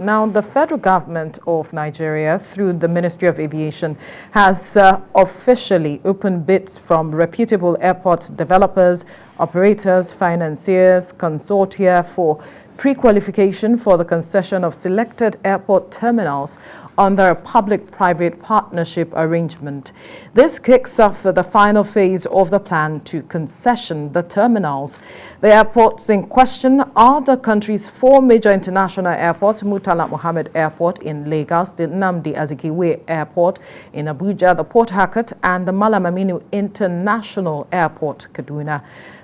Now, the federal government of Nigeria, through the Ministry of Aviation, has officially opened bids from reputable airport developers, operators, financiers, consortia for pre-qualification for the concession of selected airport terminals under a public-private partnership arrangement. This kicks off the final phase of the plan to concession the terminals. The airports in question are the country's 4 major international airports: Murtala Mohammed Airport in Lagos, the Nnamdi Azikiwe Airport in Abuja, the Port Harcourt, and the Malam Aminu International Airport, Kaduna.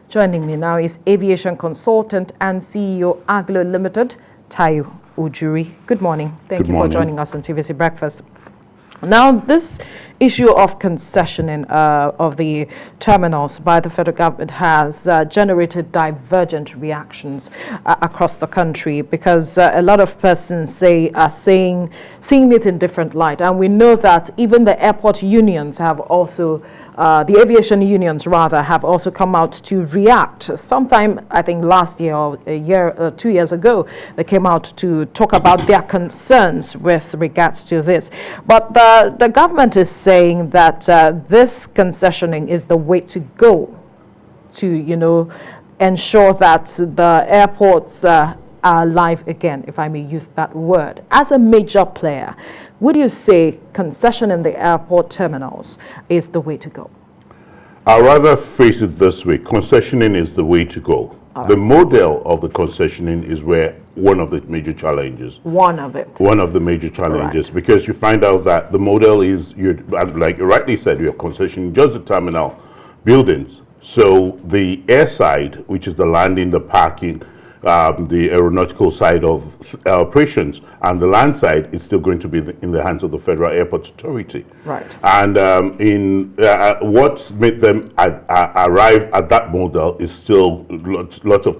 Joining me now is aviation consultant and CEO Aglo Limited, Tayo Ujuri. Good morning. Thank you for joining us on TVC Breakfast. Now, this issue of concessioning of the terminals by the federal government has generated divergent reactions across the country, because a lot of persons are seeing it in different light. And we know that even the airport unions have also the aviation unions rather have also come out to react. Sometime, I think last year or a year, 2 years ago, they came out to talk about their concerns with regards to this. But the government is saying that this concessioning is the way to go to, ensure that the airports are alive again, if I may use that word. As a major player, would you say concession in the airport terminals is the way to go? I'd rather phrase it this way: concessioning is the way to go. Right. The model of the concessioning is where one of the major challenges. One of the major challenges, right. Because you find out that the model is, like you rightly said, you're concessioning just the terminal buildings. So the air side, which is the landing, the parking, the aeronautical side of operations, and the land side is still going to be in the hands of the Federal Airport Authority. Right. And what made them arrive at that model is still lots of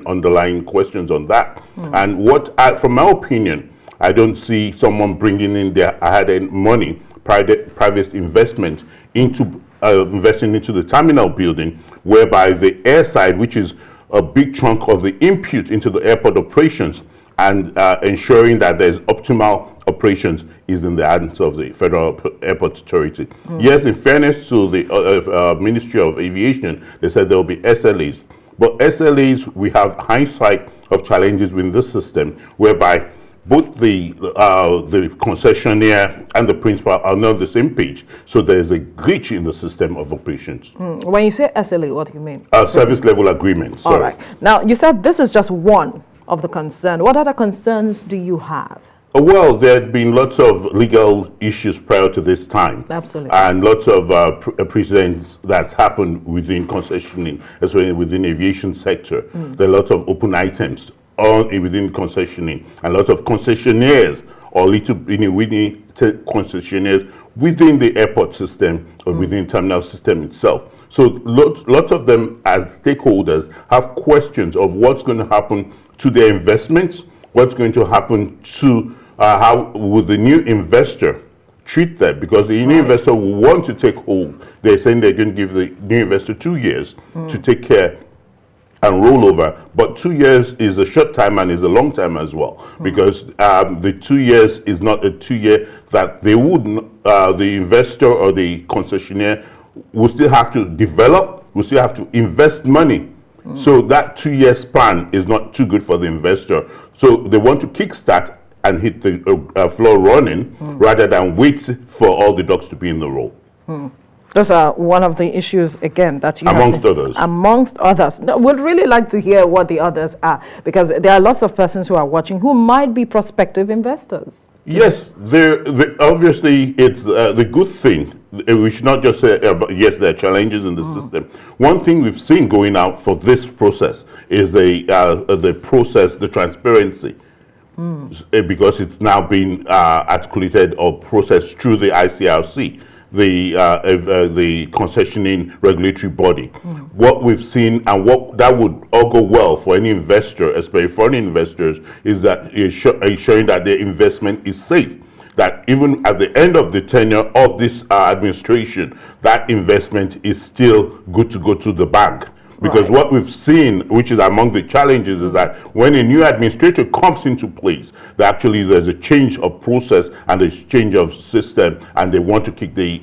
underlying questions on that. And from my opinion, I don't see someone bringing in their hard-earned money, private investment into investing into the terminal building, whereby the air side, which is a big chunk of the input into the airport operations, and ensuring that there's optimal operations, is in the hands of the Federal Airport Authority. Yes, in fairness to the Ministry of Aviation, they said there will be SLAs. But SLAs, we have hindsight of challenges within this system, whereby both the concessionaire and the principal are not on the same page. So there's a glitch in the system of operations. When you say SLA, what do you mean? Service level agreement. All right. Now, you said this is just one of the concerns. What other concerns do you have? Well, there had been lots of legal issues prior to this time. Absolutely. And lots of precedents that's happened within concessioning, especially within the aviation sector. There are lots of open items within concessioning, and lots of concessionaires or concessionaires within the airport system or within the terminal system itself. So lots of them as stakeholders have questions of what's going to happen to their investments, what's going to happen to how would the new investor treat them, because the new investor will want to take hold. They're saying they're going to give the new investor 2 years to take care and roll over, but 2 years is a short time and is a long time as well, because the 2 years is not a 2 year that they would, the investor or the concessionaire will still have to develop, will still have to invest money. So that 2 year span is not too good for the investor. So they want to kickstart and hit the floor running rather than wait for all the ducks to be in the row. Those are one of the issues, again, that you amongst others. Amongst others. No, we'd really like to hear what the others are, because there are lots of persons who are watching who might be prospective investors. Yes, obviously it's the good thing. We should not just say, yes, there are challenges in the system. One thing we've seen going out for this process is the process, the transparency, because it's now been articulated or processed through the ICRC, the concessioning regulatory body. What we've seen, and what that would all go well for any investor, especially foreign investors, is that it's showing that their investment is safe. That even at the end of the tenure of this administration, that investment is still good to go to the bank. Because what we've seen, which is among the challenges, is that when a new administrator comes into place, there's a change of process and a change of system, and they want to kick the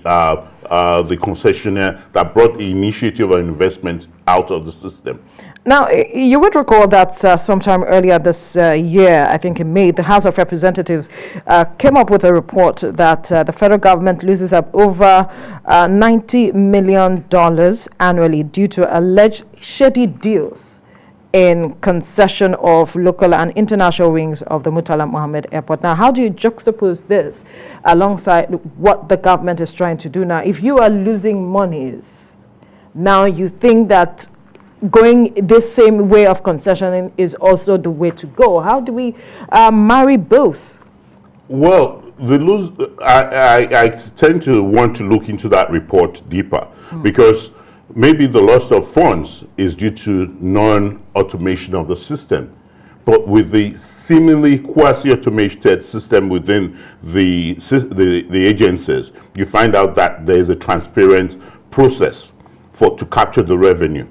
concessionaire that brought the initiative of investment out of the system. Now, you would recall that sometime earlier this year, I think in May, the House of Representatives came up with a report that the federal government loses up over $90 million annually due to alleged shady deals in concession of local and international wings of the Murtala Mohammed Airport. Now, how do you juxtapose this alongside what the government is trying to do now? If you are losing monies, now you think that going this same way of concessioning is also the way to go. How do we marry both? Well, I tend to want to look into that report deeper because maybe the loss of funds is due to non-automation of the system. But with the seemingly quasi-automated system within the agencies, you find out that there is a transparent process to capture the revenue.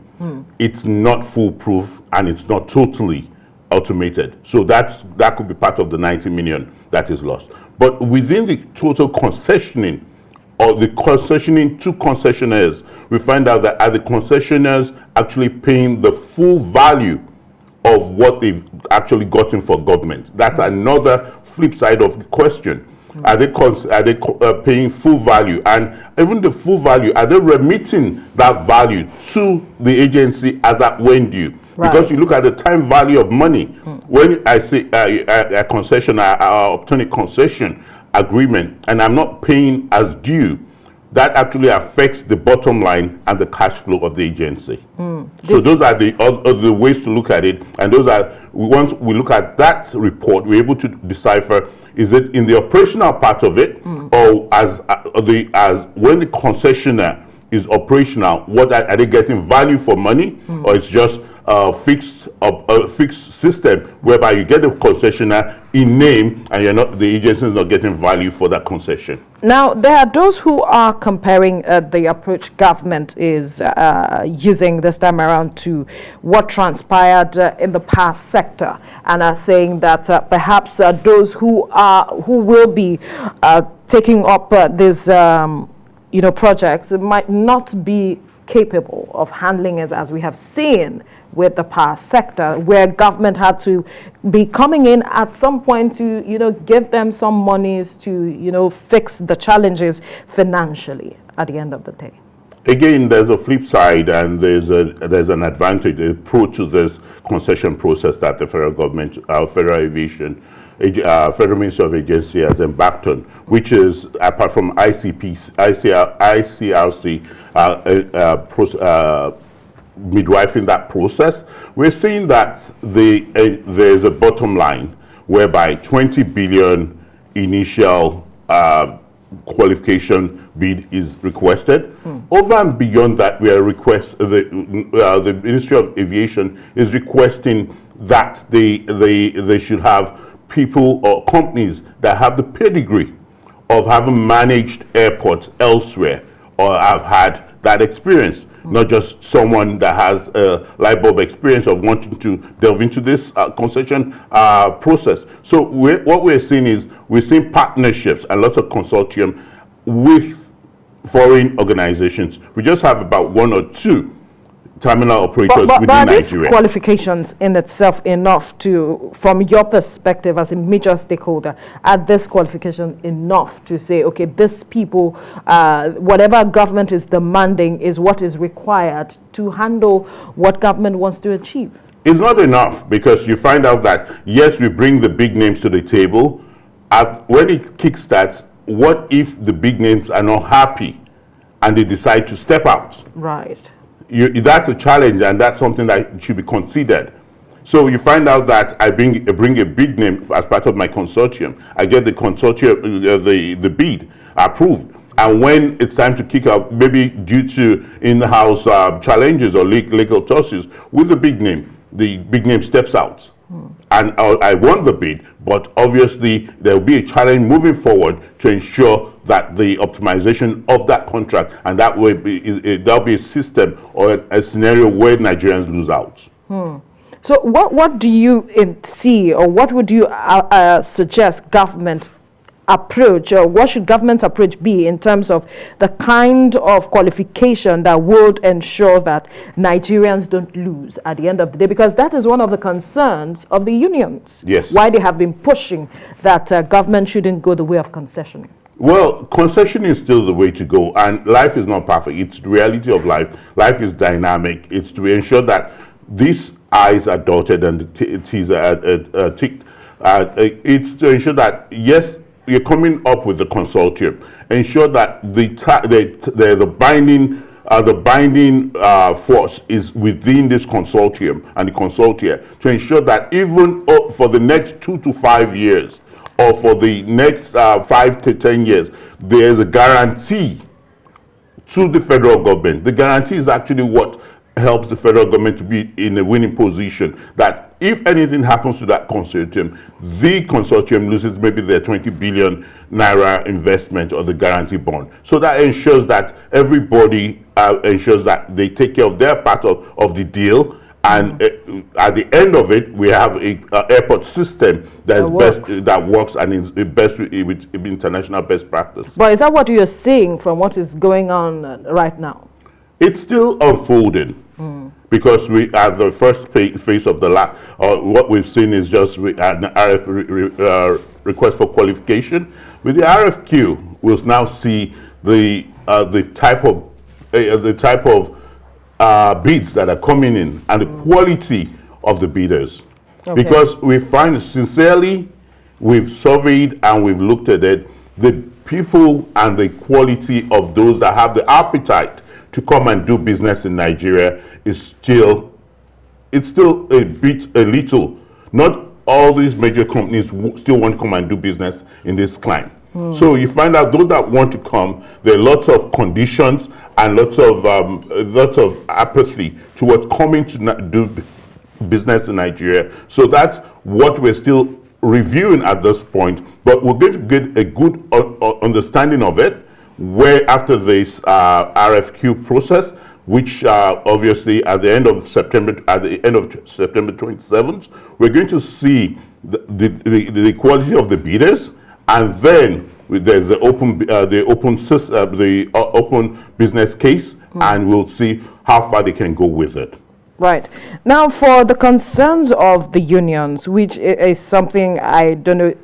It's not foolproof and it's not totally automated. So that could be part of the 90 million that is lost. But within the total concessioning or the concessioning to concessionaires, we find out that are the concessionaires actually paying the full value of what they've actually gotten for government? That's another flip side of the question. Are they paying full value? And even the full value, are they remitting that value to the agency as at when due? Right. Because you look at the time value of money. When I say a concession, I obtain a concession agreement, and I'm not paying as due, that actually affects the bottom line and the cash flow of the agency. So those are the ways to look at it. And those are, once we look at that report, we're able to decipher, is it in the operational part of it, or as when the concessionaire is operational, what are they getting value for money, or it's just a fixed system whereby you get the concessionaire in name and the agency is not getting value for that concession. Now, there are those who are comparing the approach government is using this time around to what transpired in the past sector, and are saying that perhaps those who will be taking up this projects might not be capable of handling it, as we have seen with the past sector, where government had to be coming in at some point to, give them some monies to, fix the challenges financially at the end of the day. Again, there's a flip side, and there's an advantage, a pro to this concession process that the federal government, Federal Aviation, Federal Ministry of Aviation has embarked on, which is, apart from ICRC midwifing that process, we're seeing that there's a bottom line whereby 20 billion initial qualification bid is requested. Over and beyond that, the Ministry of Aviation is requesting that they should have people or companies that have the pedigree of having managed airports elsewhere or have had that experience, not just someone that has a light bulb experience of wanting to delve into this concession process. So what we're seeing is we're seeing partnerships and lots of consortium with foreign organizations. We just have about one or two terminal operators within Nigeria. But are these qualifications in itself enough to, from your perspective as a major stakeholder, are this qualification enough to say, okay, these people, whatever government is demanding is what is required to handle what government wants to achieve? It's not enough, because you find out that, yes, we bring the big names to the table. When it kickstarts, what if the big names are not happy and they decide to step out? Right. That's a challenge, and that's something that should be considered. So you find out that I bring a big name as part of my consortium. I get the consortium, the bid approved. And when it's time to kick out, maybe due to in-house challenges or legal tosses with the big name steps out. And I won the bid, but obviously there will be a challenge moving forward to ensure that the optimization of that contract, and that will be there'll be a system or a scenario where Nigerians lose out. So what do you see, or what would you suggest government approach, or what should government's approach be in terms of the kind of qualification that would ensure that Nigerians don't lose at the end of the day? Because that is one of the concerns of the unions. Yes. Why they have been pushing that government shouldn't go the way of concessioning. Well, concession is still the way to go, and life is not perfect. It's the reality of life. Life is dynamic. It's to ensure that these I's are dotted and the T's are ticked. It's to ensure that, yes, you're coming up with the consortium. Ensure that the binding force is within this consortium and the consortia to ensure that even for the next 2 to 5 years, or for the next 5 to 10 years, there is a guarantee to the federal government. The guarantee is actually what helps the federal government to be in a winning position, that if anything happens to that consortium, the consortium loses maybe their 20 billion naira investment or the guarantee bond. So that ensures that everybody ensures that they take care of their part of the deal. And at the end of it, we have an airport system that works and is best with international best practice. But is that what you're seeing from what is going on right now? It's still unfolding, because we are the first phase of the what we've seen is just an RF request for qualification. With the RFQ, we'll now see the type of bids that are coming in and the quality of the bidders. Okay. Because we find sincerely, we've surveyed and we've looked at it, the people and the quality of those that have the appetite to come and do business in Nigeria is still a little. Not all these major companies still want to come and do business in this climate. So you find out those that want to come, there are lots of conditions and lots of apathy towards coming to do business in Nigeria. So that's what we're still reviewing at this point, but we're going to get a good understanding of it, where after this RFQ process, which obviously at the end of September 27th, we're going to see the quality of the bidders, and then there's the open business case, and we'll see how far they can go with it. Right. Now, for the concerns of the unions, which is something I don't know,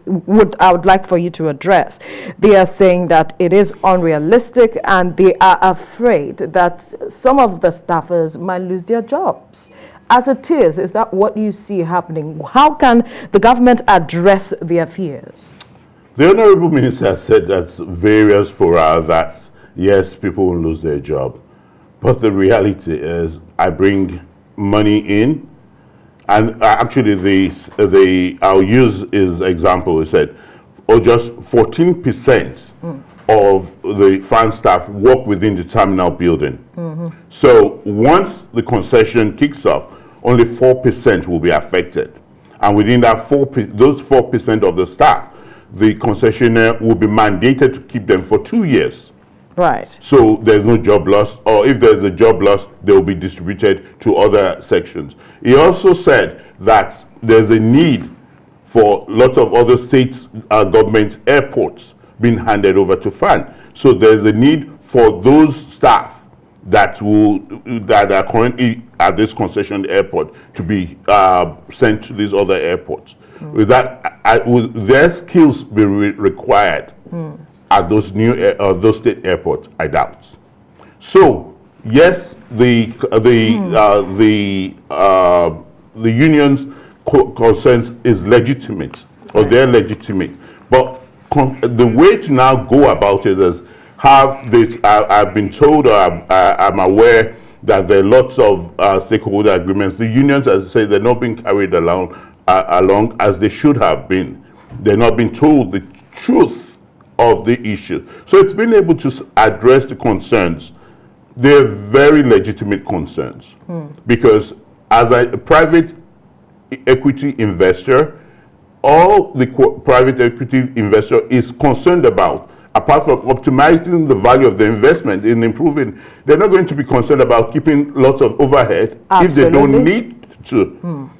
I would like for you to address. They are saying that it is unrealistic, and they are afraid that some of the staffers might lose their jobs. As it is that what you see happening? How can the government address their fears? The Honorable Minister has said that's various for that, yes, people will lose their job. But the reality is, I bring money in, and actually I'll use his example. He said, just 14% of the fan staff work within the terminal building. So once the concession kicks off, only 4% will be affected. And within that those 4% of the staff, the concessionaire will be mandated to keep them for 2 years. Right. So there's no job loss, or if there's a job loss, they will be distributed to other sections. He also said that there's a need for lots of other states, government airports being handed over to FAN. So there's a need for those staff that are currently at this concession airport to be sent to these other airports. With that, will their skills be required at those those state airports? I doubt. So yes, the union's concerns is legitimate, or they're legitimate, but the way to now go about it is have this. I've been told, or I'm aware that there are lots of stakeholder agreements. The unions, as I say, they're not being carried along as they should have been. They're not being told the truth of the issue. So it's been able to address the concerns. They're very legitimate concerns, because as a private equity investor, all the private equity investor is concerned about, apart from optimizing the value of the investment in improving, they're not going to be concerned about keeping lots of overhead if they don't need to.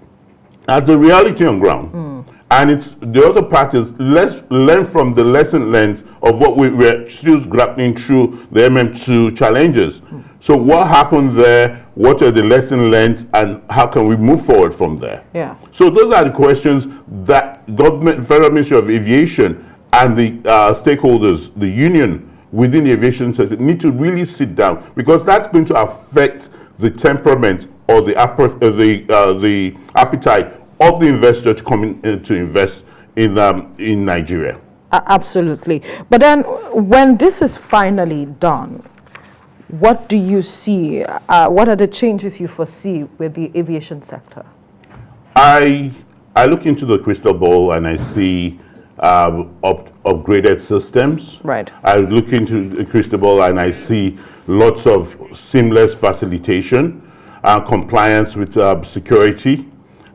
That's the reality on ground. And it's the other part is let's learn from the lesson learned of what we were still grappling through the MM2 challenges. So what happened there? What are the lessons learned, and how can we move forward from there? Yeah. So those are the questions that government, Federal Ministry of Aviation, and the stakeholders, the union within the aviation sector, need to really sit down, because that's going to affect the temperament or the appetite of the investor to come in to invest in Nigeria. Absolutely. But then, when this is finally done, what do you see? What are the changes you foresee with the aviation sector? I look into the crystal ball and I see upgraded systems. Right. I look into the crystal ball and I see lots of seamless facilitation, compliance with security,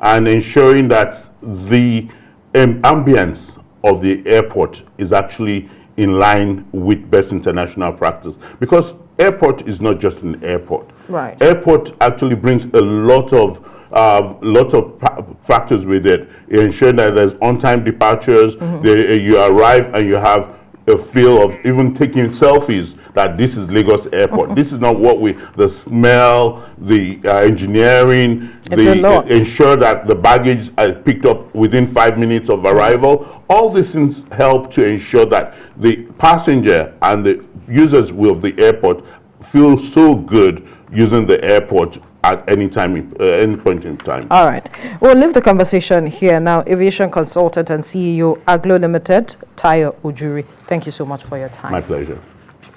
and ensuring that the ambience of the airport is actually in line with best international practice. Because airport is not just an airport. Right. Airport actually brings a lot of factors with it, ensuring that there's on-time departures, you arrive and you have a feel of even taking selfies that this is Lagos Airport. This is not what the smell, the engineering, ensure that the baggage is picked up within 5 minutes of arrival. All these things help to ensure that the passenger and the users of the airport feel so good using the airport at any time, any point in time. All right. We'll leave the conversation here now. Aviation consultant and CEO, Aglo Limited, Tayo Ujuri. Thank you so much for your time. My pleasure.